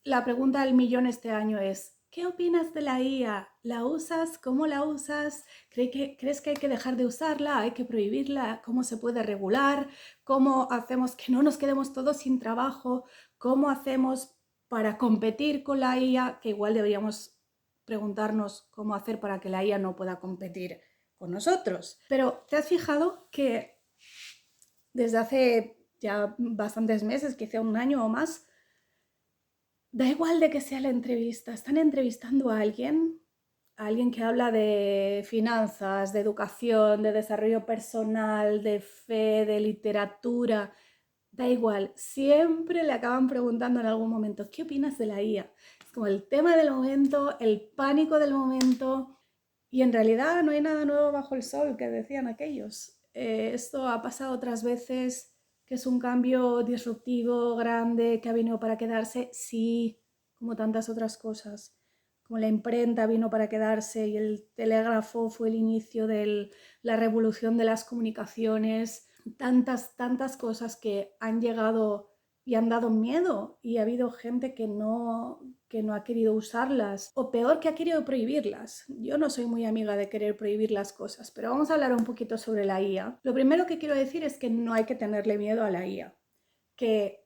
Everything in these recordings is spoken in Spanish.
La pregunta del millón este año es, ¿qué opinas de la IA? ¿La usas? ¿Cómo la usas? ¿Crees que hay que dejar de usarla? ¿Hay que prohibirla? ¿Cómo se puede regular? ¿Cómo hacemos que no nos quedemos todos sin trabajo? ¿Cómo hacemos para competir con la IA? Que igual deberíamos preguntarnos cómo hacer para que la IA no pueda competir con nosotros. Pero ¿te has fijado que desde hace ya bastantes meses, quizá un año o más, da igual de que sea la entrevista, están entrevistando a alguien que habla de finanzas, de educación, de desarrollo personal, de fe, de literatura, da igual, siempre le acaban preguntando en algún momento, ¿qué opinas de la IA? Es como el tema del momento, el pánico del momento, y en realidad no hay nada nuevo bajo el sol, que decían aquellos. Esto ha pasado otras veces, que es un cambio disruptivo, grande, que ha venido para quedarse, sí, como tantas otras cosas. Como la imprenta vino para quedarse y el telégrafo fue el inicio de la revolución de las comunicaciones. Tantas cosas que han llegado y han dado miedo y ha habido gente que no ha querido usarlas o peor que ha querido prohibirlas. Yo no soy muy amiga de querer prohibir las cosas, pero vamos a hablar un poquito sobre la IA. Lo primero que quiero decir es que no hay que tenerle miedo a la IA, que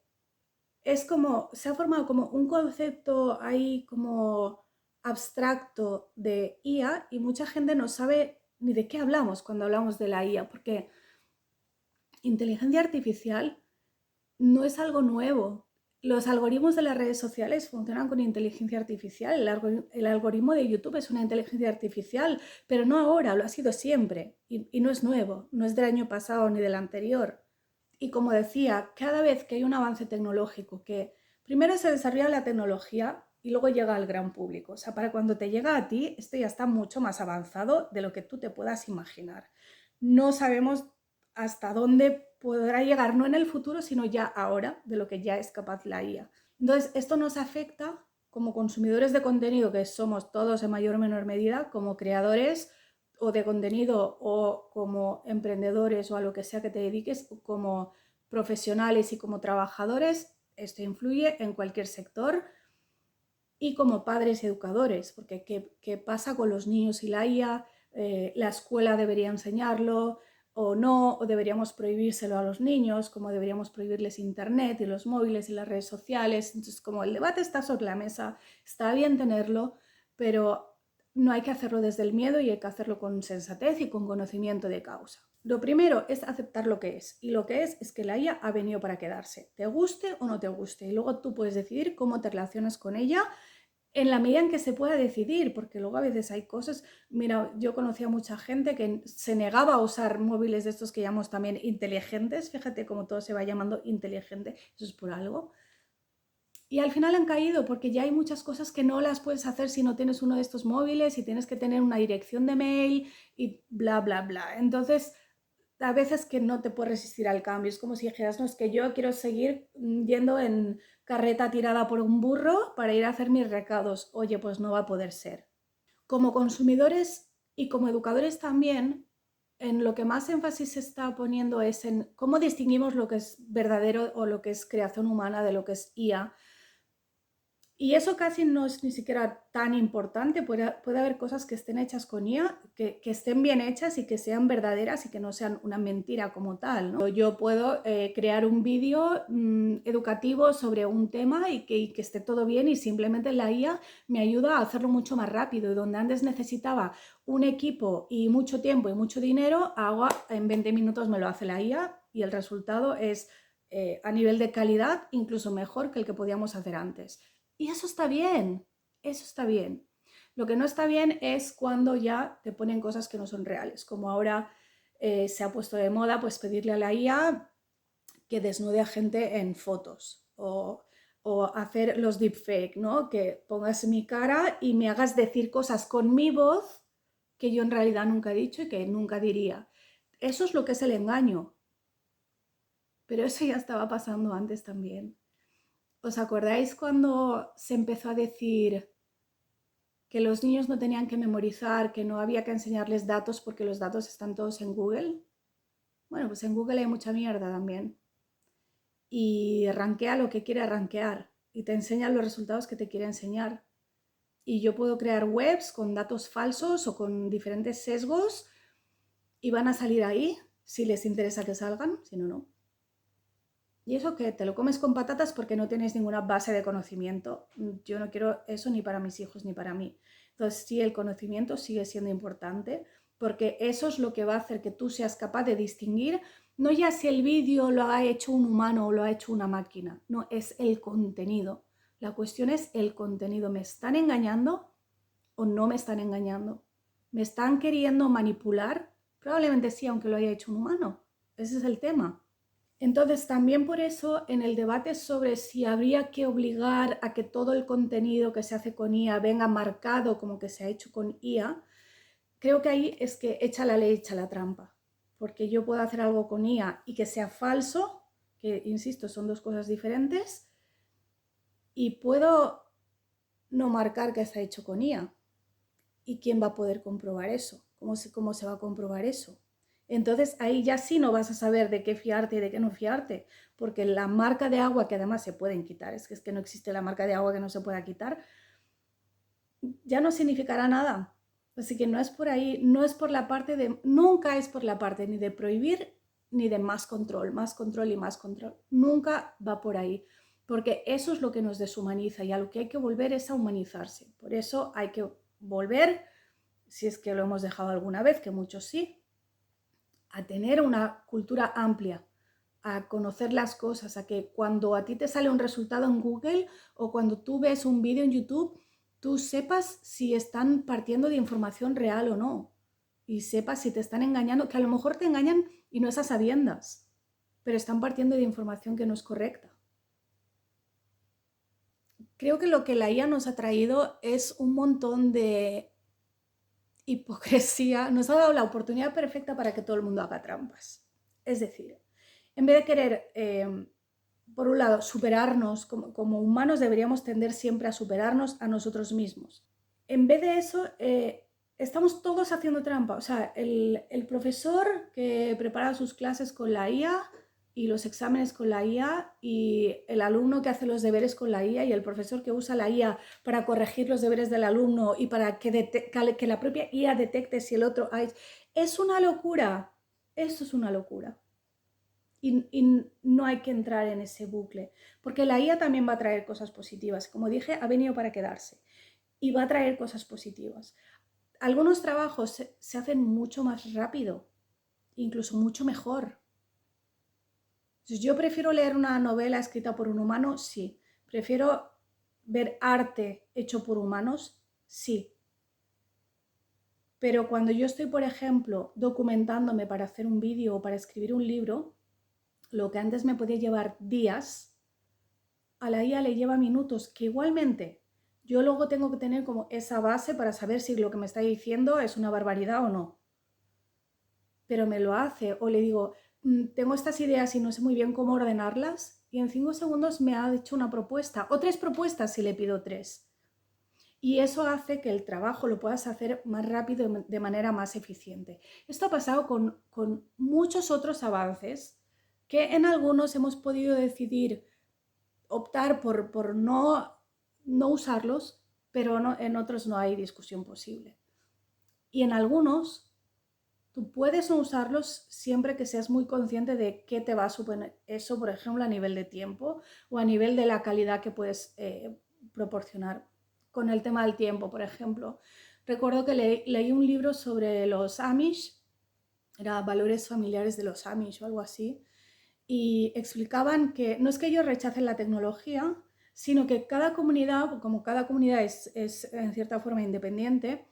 es como, se ha formado como un concepto ahí como abstracto de IA y mucha gente no sabe ni de qué hablamos cuando hablamos de la IA, porque inteligencia artificial no es algo nuevo. Los algoritmos de las redes sociales funcionan con inteligencia artificial. El algoritmo de YouTube es una inteligencia artificial, pero no ahora, lo ha sido siempre. Y no es nuevo, no es del año pasado ni del anterior. Y como decía, cada vez que hay un avance tecnológico, que primero se desarrolla la tecnología y luego llega al gran público. O sea, para cuando te llega a ti, esto ya está mucho más avanzado de lo que tú te puedas imaginar. No sabemos hasta dónde podrá llegar, no en el futuro, sino ya ahora, de lo que ya es capaz la IA. Entonces, esto nos afecta como consumidores de contenido, que somos todos en mayor o menor medida, como creadores o de contenido o como emprendedores o a lo que sea que te dediques, como profesionales y como trabajadores, esto influye en cualquier sector, y como padres y educadores, porque ¿qué pasa con los niños y la IA? La escuela debería enseñarlo o no, o deberíamos prohibírselo a los niños, como deberíamos prohibirles internet y los móviles y las redes sociales. Entonces, como el debate está sobre la mesa, está bien tenerlo, pero no hay que hacerlo desde el miedo y hay que hacerlo con sensatez y con conocimiento de causa. Lo primero es aceptar lo que es, y lo que es que la IA ha venido para quedarse, te guste o no te guste, y luego tú puedes decidir cómo te relacionas con ella en la medida en que se pueda decidir, porque luego a veces hay cosas, mira, yo conocía a mucha gente que se negaba a usar móviles de estos que llamamos también inteligentes, fíjate cómo todo se va llamando inteligente, eso es por algo. Y al final han caído porque ya hay muchas cosas que no las puedes hacer si no tienes uno de estos móviles y tienes que tener una dirección de mail y bla, bla, bla. Entonces, a veces que no te puedes resistir al cambio. Es como si dijeras, no, es que yo quiero seguir yendo en carreta tirada por un burro para ir a hacer mis recados. Oye, pues no va a poder ser. Como consumidores y como educadores también, en lo que más énfasis se está poniendo es en cómo distinguimos lo que es verdadero o lo que es creación humana de lo que es IA. Y eso casi no es ni siquiera tan importante. Puede haber cosas que estén hechas con IA, que estén bien hechas y que sean verdaderas y que no sean una mentira como tal, ¿no? Yo puedo crear un vídeo educativo sobre un tema y que esté todo bien, y simplemente la IA me ayuda a hacerlo mucho más rápido. Y donde antes necesitaba un equipo y mucho tiempo y mucho dinero, en 20 minutos me lo hace la IA y el resultado es a nivel de calidad incluso mejor que el que podíamos hacer antes. Y eso está bien, eso está bien. Lo que no está bien es cuando ya te ponen cosas que no son reales, como ahora se ha puesto de moda pues pedirle a la IA que desnude a gente en fotos o hacer los deepfake, ¿no? Que pongas mi cara y me hagas decir cosas con mi voz que yo en realidad nunca he dicho y que nunca diría. Eso es lo que es el engaño, pero eso ya estaba pasando antes también. ¿Os acordáis cuando se empezó a decir que los niños no tenían que memorizar, que no había que enseñarles datos porque los datos están todos en Google? Bueno, pues en Google hay mucha mierda también. Y rankea lo que quiere rankear. y te enseña los resultados que te quiere enseñar. Y yo puedo crear webs con datos falsos o con diferentes sesgos y van a salir ahí si les interesa que salgan, si no, no. Y eso que te lo comes con patatas porque no tienes ninguna base de conocimiento. Yo no quiero eso ni para mis hijos ni para mí. Entonces sí, el conocimiento sigue siendo importante porque eso es lo que va a hacer que tú seas capaz de distinguir, no ya si el vídeo lo ha hecho un humano o lo ha hecho una máquina, no, es el contenido. La cuestión es el contenido. ¿Me están engañando o no me están engañando? ¿Me están queriendo manipular? Probablemente sí, aunque lo haya hecho un humano. Ese es el tema. Entonces, también por eso, en el debate sobre si habría que obligar a que todo el contenido que se hace con IA venga marcado como que se ha hecho con IA, creo que ahí es que echa la ley, echa la trampa. Porque yo puedo hacer algo con IA y que sea falso, que insisto, son dos cosas diferentes, y puedo no marcar que se ha hecho con IA. ¿Y quién va a poder comprobar eso? ¿Cómo se va a comprobar eso? Entonces ahí ya sí no vas a saber de qué fiarte y de qué no fiarte, porque la marca de agua, que además se pueden quitar, es que no existe la marca de agua que no se pueda quitar, ya no significará nada. Así que no es por ahí, no es por la parte de, nunca es por la parte ni de prohibir ni de más control y más control. Nunca va por ahí, porque eso es lo que nos deshumaniza y a lo que hay que volver es a humanizarse. Por eso hay que volver, si es que lo hemos dejado alguna vez, que muchos sí, a tener una cultura amplia, a conocer las cosas, a que cuando a ti te sale un resultado en Google o cuando tú ves un vídeo en YouTube, tú sepas si están partiendo de información real o no. Y sepas si te están engañando, que a lo mejor te engañan y no es a sabiendas, pero están partiendo de información que no es correcta. Creo que lo que la IA nos ha traído es un montón de hipocresía, nos ha dado la oportunidad perfecta para que todo el mundo haga trampas. Es decir, en vez de querer, por un lado, superarnos como humanos, deberíamos tender siempre a superarnos a nosotros mismos. En vez de eso, estamos todos haciendo trampa. O sea, el profesor que prepara sus clases con la IA y los exámenes con la IA y el alumno que hace los deberes con la IA y el profesor que usa la IA para corregir los deberes del alumno y para que la propia IA detecte si el otro ha hecho... Es una locura. Eso es una locura. Y no hay que entrar en ese bucle, porque la IA también va a traer cosas positivas. Como dije, ha venido para quedarse y va a traer cosas positivas. Algunos trabajos se hacen mucho más rápido, incluso mucho mejor. ¿Yo prefiero leer una novela escrita por un humano? Sí. ¿Prefiero ver arte hecho por humanos? Sí. Pero cuando yo estoy, por ejemplo, documentándome para hacer un vídeo o para escribir un libro, lo que antes me podía llevar días, a la IA le lleva minutos, que igualmente yo luego tengo que tener como esa base para saber si lo que me está diciendo es una barbaridad o no. Pero me lo hace, o le digo, tengo estas ideas y no sé muy bien cómo ordenarlas, y en 5 segundos me ha hecho una propuesta, o 3 propuestas si le pido 3. Y eso hace que el trabajo lo puedas hacer más rápido, de manera más eficiente. Esto ha pasado con muchos otros avances, que en algunos hemos podido decidir optar por no usarlos, pero en otros no hay discusión posible. Y en algunos tú puedes no usarlos siempre que seas muy consciente de qué te va a suponer eso, por ejemplo, a nivel de tiempo o a nivel de la calidad que puedes proporcionar. Con el tema del tiempo, por ejemplo, recuerdo que leí un libro sobre los Amish, era Valores familiares de los Amish o algo así, y explicaban que no es que ellos rechacen la tecnología, sino que cada comunidad, como cada comunidad es en cierta forma independiente,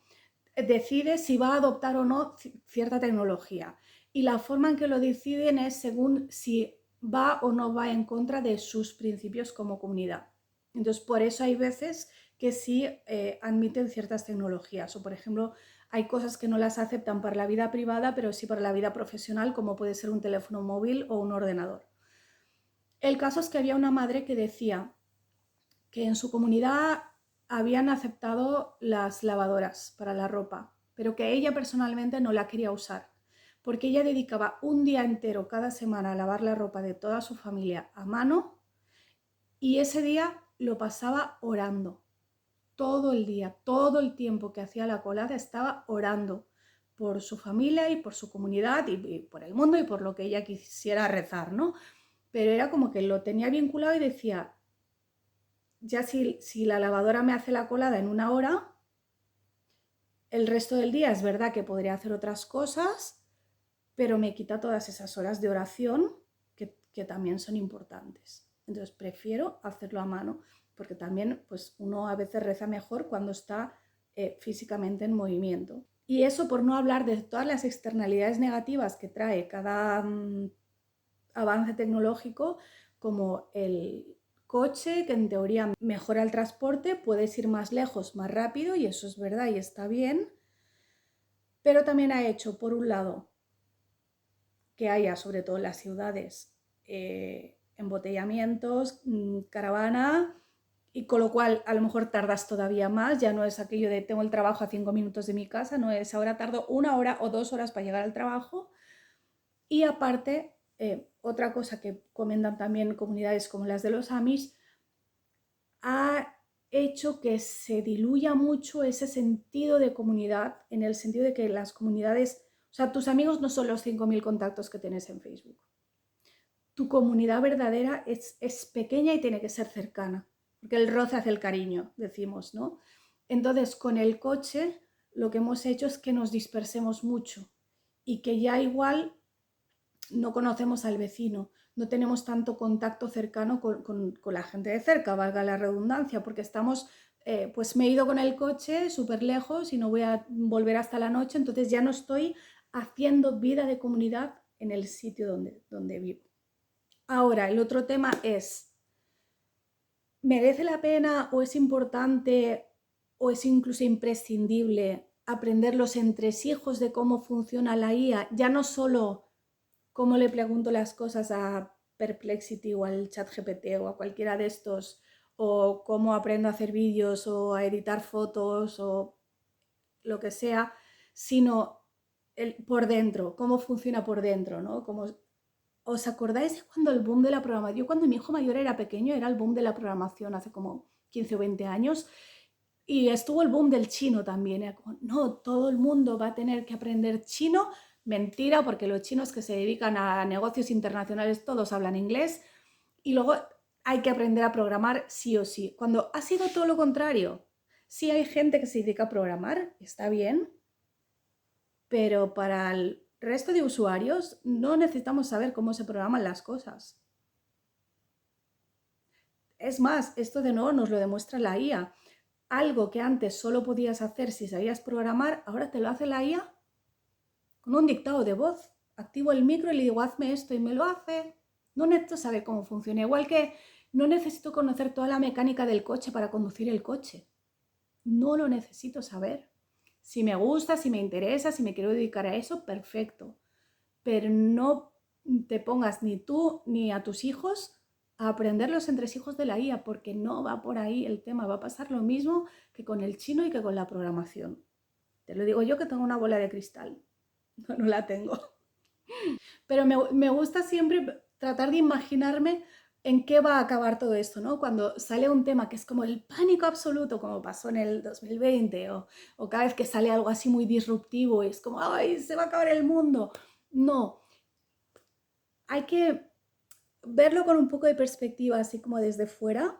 decide si va a adoptar o no cierta tecnología. Y la forma en que lo deciden es según si va o no va en contra de sus principios como comunidad. Entonces, por eso hay veces que sí admiten ciertas tecnologías. O, por ejemplo, hay cosas que no las aceptan para la vida privada, pero sí para la vida profesional, como puede ser un teléfono móvil o un ordenador. El caso es que había una madre que decía que en su comunidad habían aceptado las lavadoras para la ropa, pero que ella personalmente no la quería usar, porque ella dedicaba un día entero cada semana a lavar la ropa de toda su familia a mano y ese día lo pasaba orando. Todo el día, todo el tiempo que hacía la colada estaba orando por su familia y por su comunidad y por el mundo y por lo que ella quisiera rezar, ¿no? Pero era como que lo tenía vinculado y decía, ya si la lavadora me hace la colada en 1 hora, el resto del día es verdad que podría hacer otras cosas, pero me quita todas esas horas de oración que también son importantes. Entonces prefiero hacerlo a mano, porque también pues, uno a veces reza mejor cuando está físicamente en movimiento. Y eso por no hablar de todas las externalidades negativas que trae cada avance tecnológico, como el coche, que en teoría mejora el transporte, puedes ir más lejos, más rápido, y eso es verdad y está bien, pero también ha hecho, por un lado, que haya, sobre todo en las ciudades, embotellamientos, caravana, y con lo cual a lo mejor tardas todavía más, ya no es aquello de tengo el trabajo a 5 minutos de mi casa, no es ahora tardo 1 hora o 2 horas para llegar al trabajo. Y aparte, otra cosa que comentan también comunidades como las de los Amish, ha hecho que se diluya mucho ese sentido de comunidad, en el sentido de que las comunidades, o sea, tus amigos no son los 5.000 contactos que tienes en Facebook. Tu comunidad verdadera es pequeña y tiene que ser cercana, porque el roce hace el cariño, decimos, ¿no? Entonces, con el coche, lo que hemos hecho es que nos dispersemos mucho y que ya igual no conocemos al vecino, no tenemos tanto contacto cercano con la gente de cerca, valga la redundancia, porque estamos, pues me he ido con el coche súper lejos y no voy a volver hasta la noche, entonces ya no estoy haciendo vida de comunidad en el sitio donde vivo. Ahora, el otro tema es, ¿merece la pena o es importante o es incluso imprescindible aprender los entresijos de cómo funciona la IA? Ya no solo cómo le pregunto las cosas a Perplexity o al ChatGPT o a cualquiera de estos, o cómo aprendo a hacer vídeos o a editar fotos o lo que sea, sino por dentro, cómo funciona por dentro, ¿no? ¿Os acordáis de cuando el boom de la programación? Yo cuando mi hijo mayor era pequeño era el boom de la programación hace como 15 o 20 años y estuvo el boom del chino también. Era como, no, todo el mundo va a tener que aprender chino. Mentira, porque los chinos que se dedican a negocios internacionales todos hablan inglés y luego hay que aprender a programar sí o sí. Cuando ha sido todo lo contrario, sí hay gente que se dedica a programar, está bien, pero para el resto de usuarios no necesitamos saber cómo se programan las cosas. Es más, esto de nuevo nos lo demuestra la IA. Algo que antes solo podías hacer si sabías programar, ahora te lo hace la IA con un dictado de voz. Activo el micro y le digo, hazme esto y me lo hace. No necesito saber cómo funciona. Igual que no necesito conocer toda la mecánica del coche para conducir el coche. No lo necesito saber. Si me gusta, si me interesa, si me quiero dedicar a eso, perfecto. Pero no te pongas ni tú ni a tus hijos a aprender los entresijos de la IA, porque no va por ahí el tema. Va a pasar lo mismo que con el chino y que con la programación. Te lo digo yo que tengo una bola de cristal. No la tengo. Pero me gusta siempre tratar de imaginarme en qué va a acabar todo esto, ¿no? Cuando sale un tema que es como el pánico absoluto, como pasó en el 2020, o cada vez que sale algo así muy disruptivo y es como, ¡ay, se va a acabar el mundo! No, hay que verlo con un poco de perspectiva, así como desde fuera.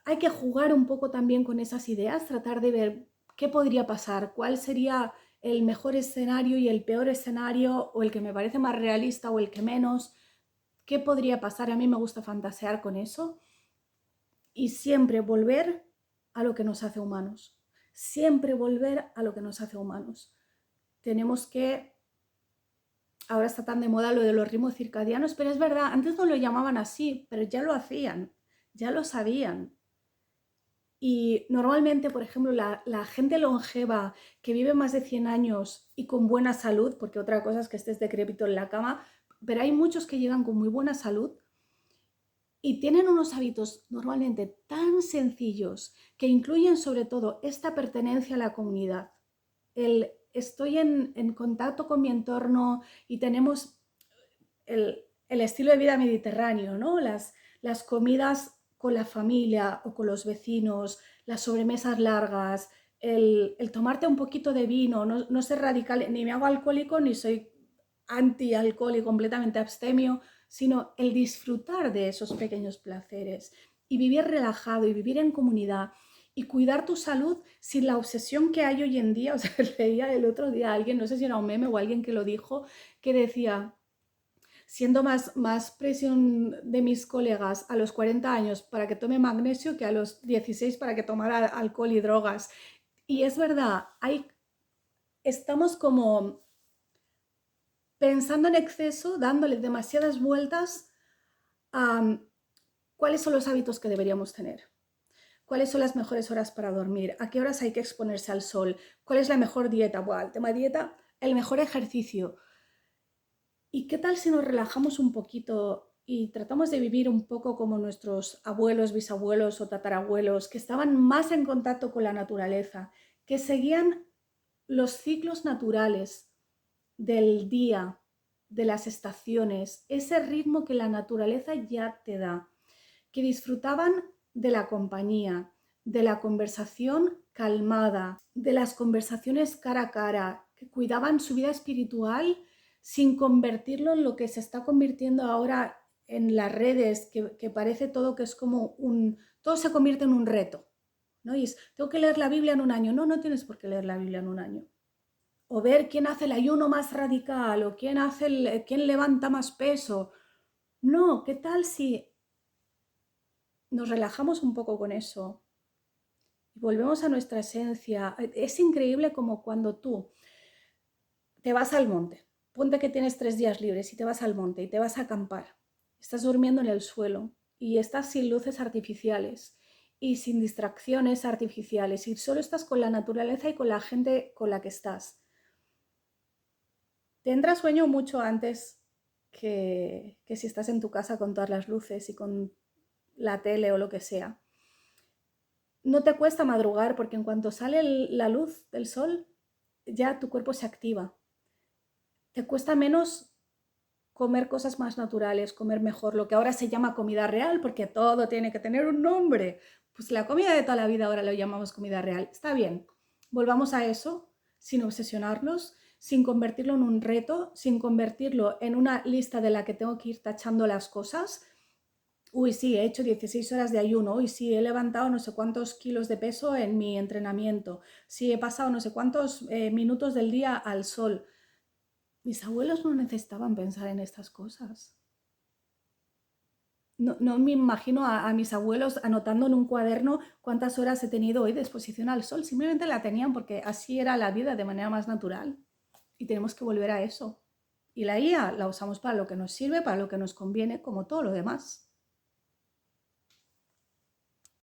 Hay que jugar un poco también con esas ideas, tratar de ver qué podría pasar, cuál sería el mejor escenario y el peor escenario, o el que me parece más realista o el que menos, qué podría pasar. A mí me gusta fantasear con eso y siempre volver a lo que nos hace humanos, siempre volver a lo que nos hace humanos. Tenemos que, ahora está tan de moda lo de los ritmos circadianos, pero es verdad, antes no lo llamaban así, pero ya lo hacían, ya lo sabían. Y normalmente, por ejemplo, la gente longeva que vive más de 100 años y con buena salud, porque otra cosa es que estés decrépito en la cama, pero hay muchos que llegan con muy buena salud y tienen unos hábitos normalmente tan sencillos que incluyen sobre todo esta pertenencia a la comunidad. Estoy en contacto con mi entorno y tenemos el estilo de vida mediterráneo, ¿no? Las comidas con la familia o con los vecinos, las sobremesas largas, el tomarte un poquito de vino, no ser radical, ni me hago alcohólico ni soy anti-alcohol y completamente abstemio, sino el disfrutar de esos pequeños placeres y vivir relajado y vivir en comunidad y cuidar tu salud sin la obsesión que hay hoy en día. O sea, leía el otro día a alguien, no sé si era un meme o alguien que lo dijo, que decía, siendo más presión de mis colegas a los 40 años para que tome magnesio que a los 16 para que tomara alcohol y drogas. Y es verdad, estamos como pensando en exceso, dándole demasiadas vueltas a cuáles son los hábitos que deberíamos tener. ¿Cuáles son las mejores horas para dormir? ¿A qué horas hay que exponerse al sol? ¿Cuál es la mejor dieta? Bueno, el tema de dieta, el mejor ejercicio. ¿Y qué tal si nos relajamos un poquito y tratamos de vivir un poco como nuestros abuelos, bisabuelos o tatarabuelos, que estaban más en contacto con la naturaleza, que seguían los ciclos naturales del día, de las estaciones, ese ritmo que la naturaleza ya te da, que disfrutaban de la compañía, de la conversación calmada, de las conversaciones cara a cara, que cuidaban su vida espiritual sin convertirlo en lo que se está convirtiendo ahora en las redes, que parece todo que es como todo se convierte en un reto, ¿no? Y es, tengo que leer la Biblia en un año. No, no tienes por qué leer la Biblia en un año. O ver quién hace el ayuno más radical, o quién levanta más peso. No, ¿qué tal si nos relajamos un poco con eso y volvemos a nuestra esencia? Es increíble como cuando tú te vas al monte, ponte que tienes 3 días libres y te vas al monte y te vas a acampar, estás durmiendo en el suelo y estás sin luces artificiales y sin distracciones artificiales y solo estás con la naturaleza y con la gente con la que estás. Te entra sueño mucho antes que si estás en tu casa con todas las luces y con la tele o lo que sea. No te cuesta madrugar porque en cuanto sale la luz del sol, ya tu cuerpo se activa. Te cuesta menos comer cosas más naturales, comer mejor, lo que ahora se llama comida real, porque todo tiene que tener un nombre. Pues la comida de toda la vida ahora lo llamamos comida real. Está bien, volvamos a eso sin obsesionarnos, sin convertirlo en un reto, sin convertirlo en una lista de la que tengo que ir tachando las cosas. Uy, sí, he hecho 16 horas de ayuno. Uy, sí, he levantado no sé cuántos kilos de peso en mi entrenamiento. Sí, he pasado no sé cuántos minutos del día al sol. Mis abuelos no necesitaban pensar en estas cosas. No me imagino a mis abuelos anotando en un cuaderno cuántas horas he tenido hoy de exposición al sol. Simplemente la tenían porque así era la vida de manera más natural. Y tenemos que volver a eso. Y la IA la usamos para lo que nos sirve, para lo que nos conviene, como todo lo demás.